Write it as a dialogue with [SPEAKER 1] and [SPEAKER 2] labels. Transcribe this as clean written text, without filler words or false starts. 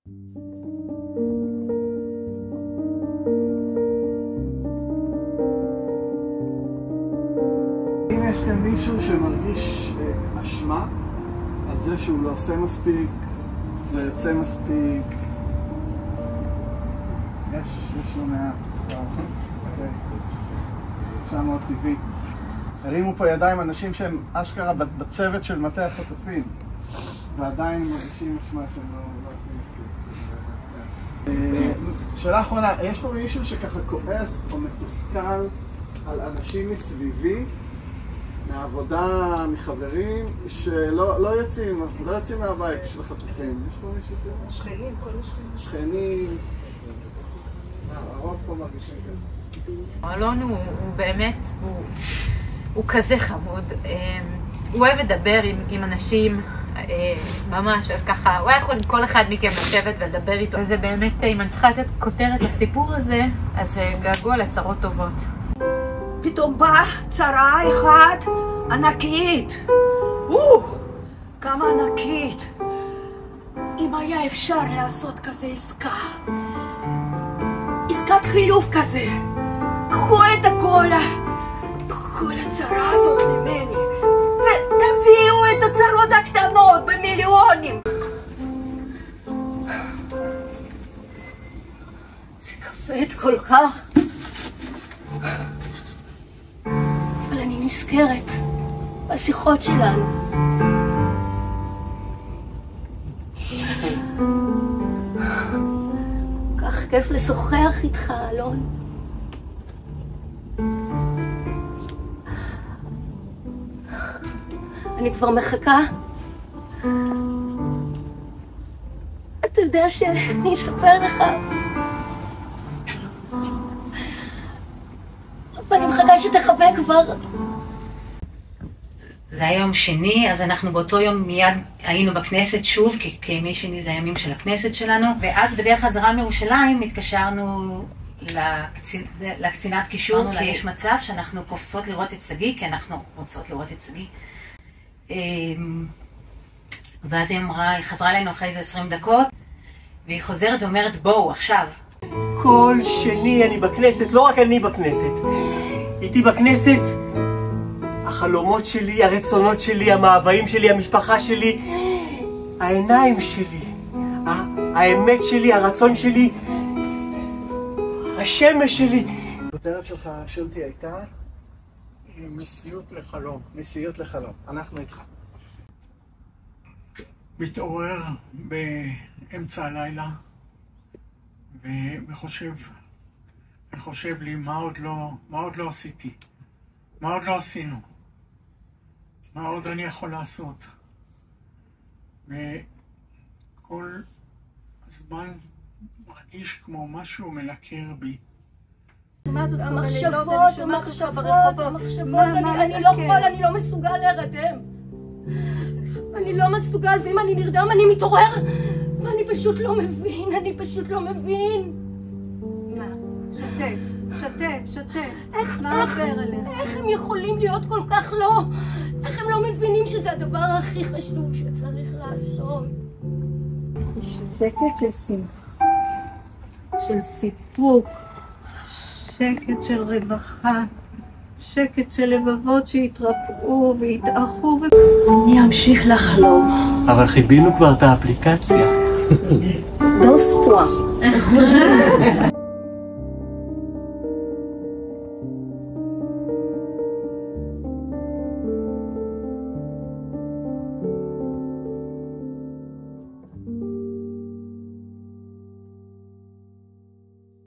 [SPEAKER 1] אם יש כאן מישהו שמרגיש אשמה על זה שהוא לא עושה מספיק, לא יוצא מספיק, יש לא מעט. עכשיו מאוד טבעי. הרימו פה ידיים אנשים שהם אשכרה בצוות של מטה החטופים ועדיין מרגישים אשמה שהם לא עושים מספיק. שאלה אחרונה, יש פה מישהו שככה כועס או מתוסכל על אנשים מסביבי, מהעבודה, מחברים, שלא יוצאים מהבית של החטופים? יש פה מישהו כזה?
[SPEAKER 2] שכנים, כל השכנים.
[SPEAKER 1] שכנים. הרוב פה מרגישים כזה.
[SPEAKER 3] אלון הוא באמת, הוא כזה חמוד. הוא אוהב לדבר עם אנשים, ממש ככה, הוא היה יכול עם כל אחד מכם לשבת ולדבר איתו. וזה באמת, אם אני צריכה לתת כותרת לסיפור הזה, אז געגוע לצרות טובות.
[SPEAKER 2] פתאום באה צרה אחת ענקית. כמה ענקית. אם היה אפשר לעשות כזה עסקה, עסקת חילוף כזה, קחו את כל הצרה הזאת ממני ותביאו את הצרות הקטנות במיליונים. זה כבד כל כך, אבל אני נזכרת בשיחות שלנו. כך כיף לשוחח איתך, אלון. אני כבר מחכה. אתה יודע שאני אספר לך. ואני מחכה שתחבק כבר.
[SPEAKER 4] זה היה יום שני, אז אנחנו באותו יום מיד היינו בכנסת שוב, כי ימי שני זה הימים של הכנסת שלנו, ואז בדרך חזרה מירושלים התקשרנו לקצינת קישור, כי יש מצב שאנחנו קופצות לראות את סגי, כי אנחנו רוצות לראות את סגי. ואז היא חזרה אלינו אחרי איזה 20 דקות, והיא חוזרת ואומרת, בואו, עכשיו.
[SPEAKER 5] כל שני אני בכנסת, לא רק אני בכנסת. איתי בכנסת החלומות שלי, הרצונות שלי, המאוויים שלי, המשפחה שלי, העיניים שלי, האמת שלי, הרצון שלי, השמש שלי.
[SPEAKER 1] הכותרת שלך, שולטי, הייתה?
[SPEAKER 6] מסיוט לחלום.
[SPEAKER 1] מסיוט לחלום. אנחנו איתך.
[SPEAKER 6] מתעורר באמצע הלילה וחושב לי מה עוד לא עשיתי, מה עוד לא עשינו, מה עוד אני יכול לעשות. וכל הזמן מרגיש כמו משהו מלקר בי.
[SPEAKER 2] המחשבות, אני לא יכול, אני לא מסוגל להירדם. אני לא מסוגל, ואם אני נרדם אני מתעורר, ואני פשוט לא מבין, מה? שתף. מה עובר עליך? איך הם יכולים להיות כל כך לא? איך הם לא מבינים שזה הדבר הכי חשוב שצריך לעשות? שקט של שמחה, של סיפוק, שקט של רווחה, שקט של לבבות שהתרפאו והתאחו אני אמשיך לחלום.
[SPEAKER 5] אבל חיבינו כבר את האפליקציה.
[SPEAKER 2] דוס פואה.